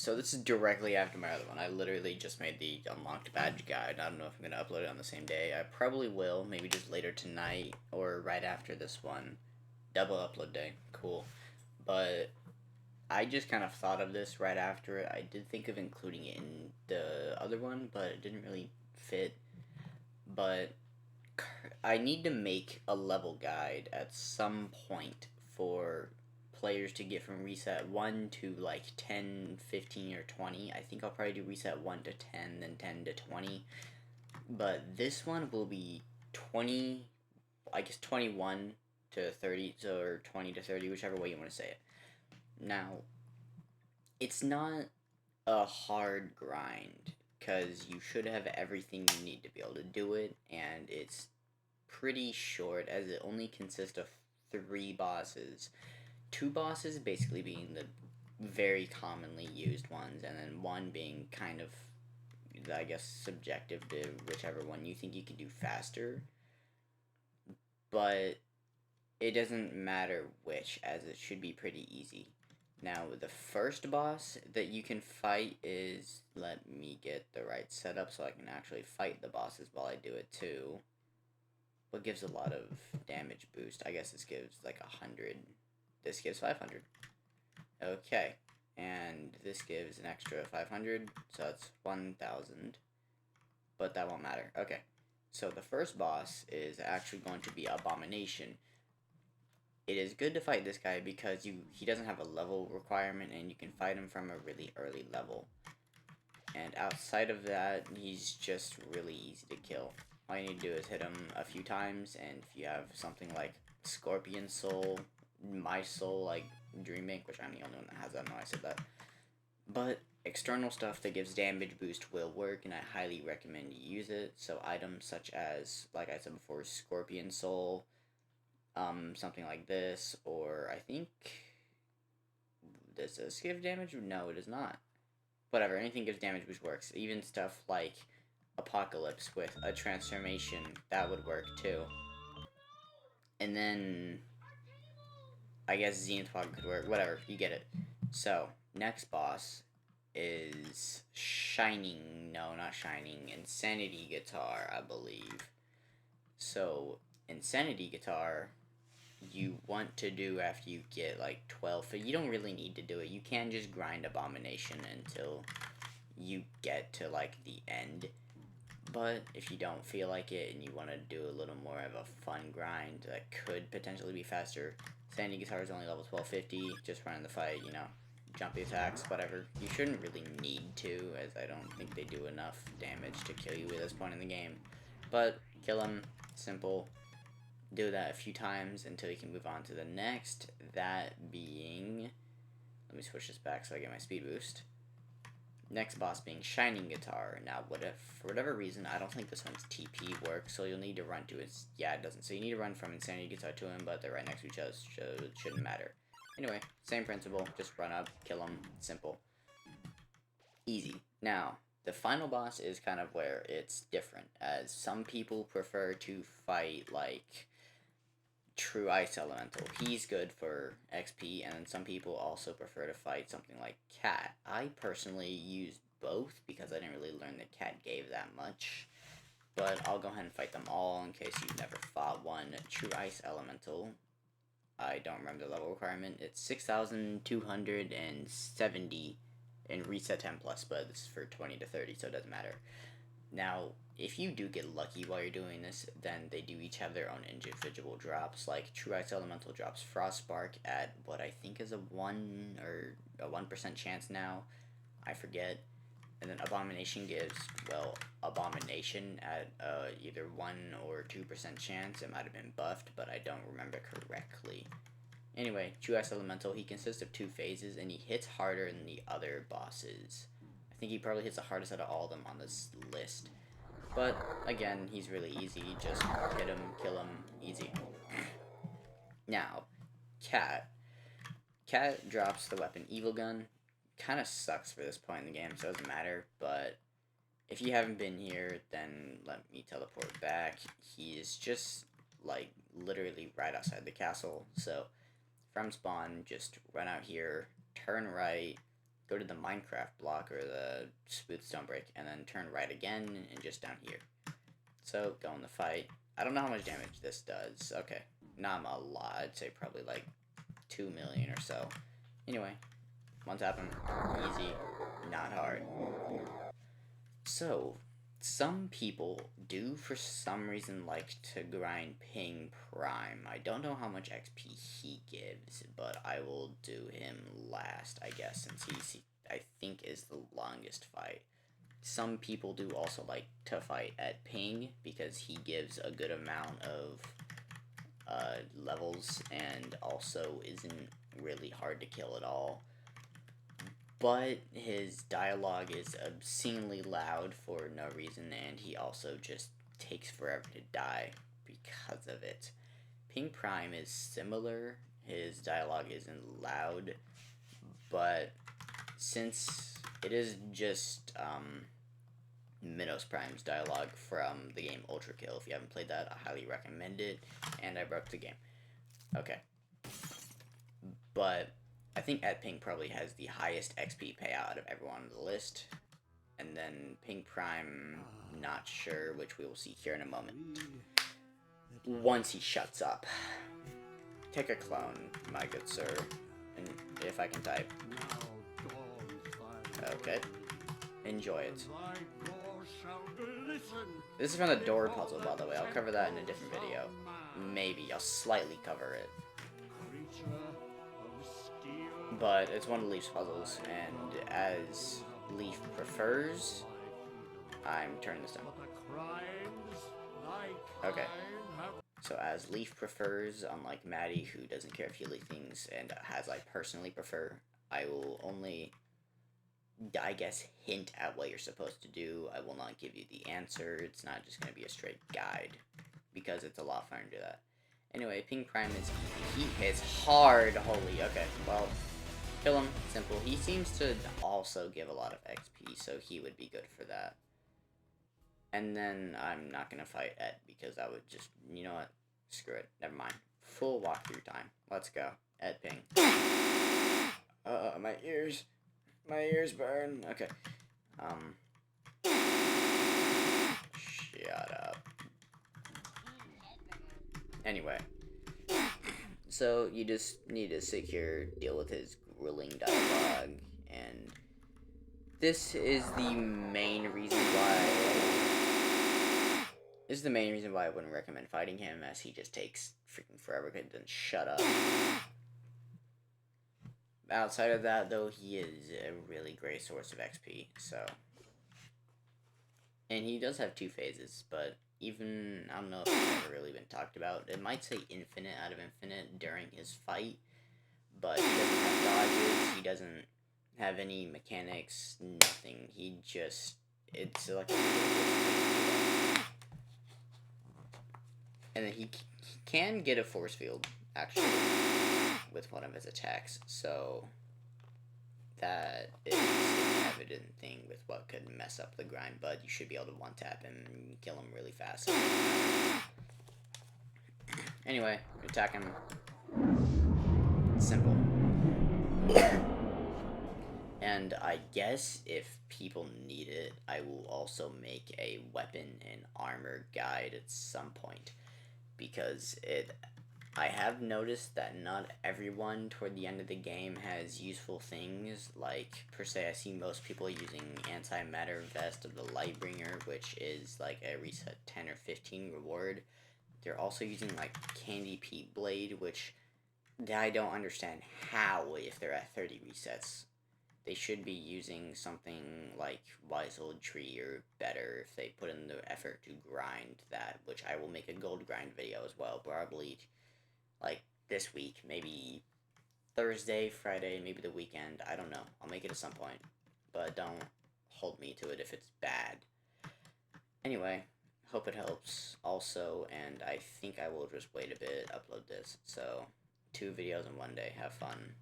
So this is directly after my other one. I literally just made the unlocked badge guide. I don't know if I'm gonna upload it on the same day. I probably will, maybe just later tonight or right after this one. Double upload day, cool. But I just kind of thought of this right after it. I did think of including it in the other one, but it didn't really fit. But I need to make a level guide at some point for players to get from reset 1 to like 10, 15, or 20. I think I'll probably do reset 1 to 10, then 10 to 20. But this one will be 20, I guess 21 to 30, or 20 to 30, whichever way you want to say it. Now, it's not a hard grind because you should have everything you need to be able to do it, and it's pretty short as it only consists of 3 bosses. 2 bosses basically being the very commonly used ones, and then one being kind of, I guess, subjective to whichever one you think you can do faster. But it doesn't matter which, as it should be pretty easy. Now, the first boss that you can fight is, let me get the right setup so I can actually fight the bosses while I do it too. What gives a lot of damage boost? I guess this gives like 100. This gives 500. Okay. And this gives an extra 500, so that's 1,000. But that won't matter. Okay. So the first boss is actually going to be Abomination. It is good to fight this guy because he doesn't have a level requirement and you can fight him from a really early level. And outside of that, he's just really easy to kill. All you need to do is hit him a few times, and if you have something like Scorpion Soul, My Soul, like Dream Ink, which I'm the only one that has that, I know I said that. But external stuff that gives damage boost will work, and I highly recommend you use it. So items such as, like I said before, Scorpion Soul, something like this, or I think, does this give damage? No, it does not. Whatever, anything gives damage boost works. Even stuff like Apocalypse with a transformation, that would work too. And then I guess Zenith Pod could work. Whatever, you get it. So, next boss is Shining. No, not Shining. Insanity Guitar, I believe. So, Insanity Guitar, you want to do after you get like 12. But you don't really need to do it. You can just grind Abomination until you get to like the end. But if you don't feel like it and you want to do a little more of a fun grind that could potentially be faster, Sandy Guitar is only level 1250, just running the fight, you know, jumpy attacks, whatever. You shouldn't really need to, as I don't think they do enough damage to kill you at this point in the game. But kill them, simple. Do that a few times until you can move on to the next, that being, let me switch this back so I get my speed boost. Next boss being Shining Guitar. Now, for whatever reason, I don't think this one's TP works, so you'll need to run to it. Yeah, it doesn't. So you need to run from Insanity Guitar to him, but they're right next to each other, so it shouldn't matter. Anyway, same principle. Just run up, kill him. Simple. Easy. Now, the final boss is kind of where it's different, as some people prefer to fight, like, True Ice Elemental. He's good for XP, and then some people also prefer to fight something like Cat. I personally use both because I didn't really learn that Cat gave that much. But I'll go ahead and fight them all in case you've never fought one. True Ice Elemental. I don't remember the level requirement. It's 6,270 in reset 10 plus, but this is for 20 to 30, so it doesn't matter. Now, if you do get lucky while you're doing this, then they do each have their own individual drops. Like True Ice Elemental drops Frostbark at what I think is a 1% chance now. I forget. And then Abomination gives, well, Abomination at either 1 or 2% chance. It might have been buffed, but I don't remember correctly. Anyway, True Ice Elemental, he consists of 2 phases, and he hits harder than the other bosses. I think he probably hits the hardest out of all of them on this list. But, again, he's really easy. Just hit him, kill him, easy. Now, Cat. Cat drops the weapon Evil Gun. Kind of sucks for this point in the game, so it doesn't matter. But if you haven't been here, then let me teleport back. He is just, like, literally right outside the castle. So, from spawn, just run out here, turn right, go to the Minecraft block or the smooth stone break, and then turn right again, and just down here. So, go in the fight. I don't know how much damage this does. Okay, not a lot. I'd say probably like 2 million or so. Anyway, one tap him. Easy, not hard. So, some people do for some reason like to grind Ping Prime. I don't know how much XP he gives, but I will do him last, I guess, since he I think is the longest fight. Some people do also like to fight at Ping because he gives a good amount of levels and also isn't really hard to kill at all. But his dialogue is obscenely loud for no reason, and he also just takes forever to die because of it. Ping Prime is similar. His dialogue isn't loud, but since it is just Minos Prime's dialogue from the game Ultra Kill, if you haven't played that, I highly recommend it, and I broke the game. Okay. But I think at Ping probably has the highest XP payout out of everyone on the list. And then Ping Prime, not sure, which we will see here in a moment. Once he shuts up. Take a clone, my good sir. And if I can type. Okay. Enjoy it. This is from the door puzzle, by the way. I'll cover that in a different video. Maybe. I'll slightly cover it. But it's one of Leaf's puzzles, and as Leaf prefers, I'm turning this down. Okay. So as Leaf prefers, unlike Maddie, who doesn't care if you leave things, and as I personally prefer, I will only, I guess, hint at what you're supposed to do. I will not give you the answer. It's not just going to be a straight guide, because it's a lot funner to do that. Anyway, Ping Prime is easy. He hits hard. Holy, okay, well, kill him, simple. He seems to also give a lot of XP, so he would be good for that. And then I'm not going to fight Ed, because I would just, you know what, screw it, never mind. Full walkthrough time. Let's go. Ed Ping. My ears burn. Okay. Shut up. Anyway. So, you just need to sit here, deal with his grueling dialogue, and this is the main reason why... This is the main reason why I wouldn't recommend fighting him, as he just takes freaking forever, because he doesn't shut up. Outside of that, though, he is a really great source of XP, so... And he does have 2 phases, but even, I don't know if it's ever really been talked about. It might say infinite out of infinite during his fight, but he doesn't have dodges, he doesn't have any mechanics, nothing. He just, it's like a... And then he can get a force field, actually, with one of his attacks, so that is an evident thing with what could mess up the grind, but you should be able to one-tap him and kill him really fast. Anyway, attack him. Simple. And I guess if people need it, I will also make a weapon and armor guide at some point, because I have noticed that not everyone toward the end of the game has useful things. Like, per se, I see most people using Antimatter Vest of the Lightbringer, which is like a reset 10 or 15 reward. They're also using like Candy Pete Blade, which I don't understand how, if they're at 30 resets. They should be using something like Wise Old Tree or better if they put in the effort to grind that, which I will make a gold grind video as well, probably like this week, maybe Thursday, Friday, maybe the weekend, I don't know. I'll make it at some point, but don't hold me to it if it's bad. Anyway, hope it helps also, and I think I will just wait a bit, upload this. So, 2 videos in one day. Have fun.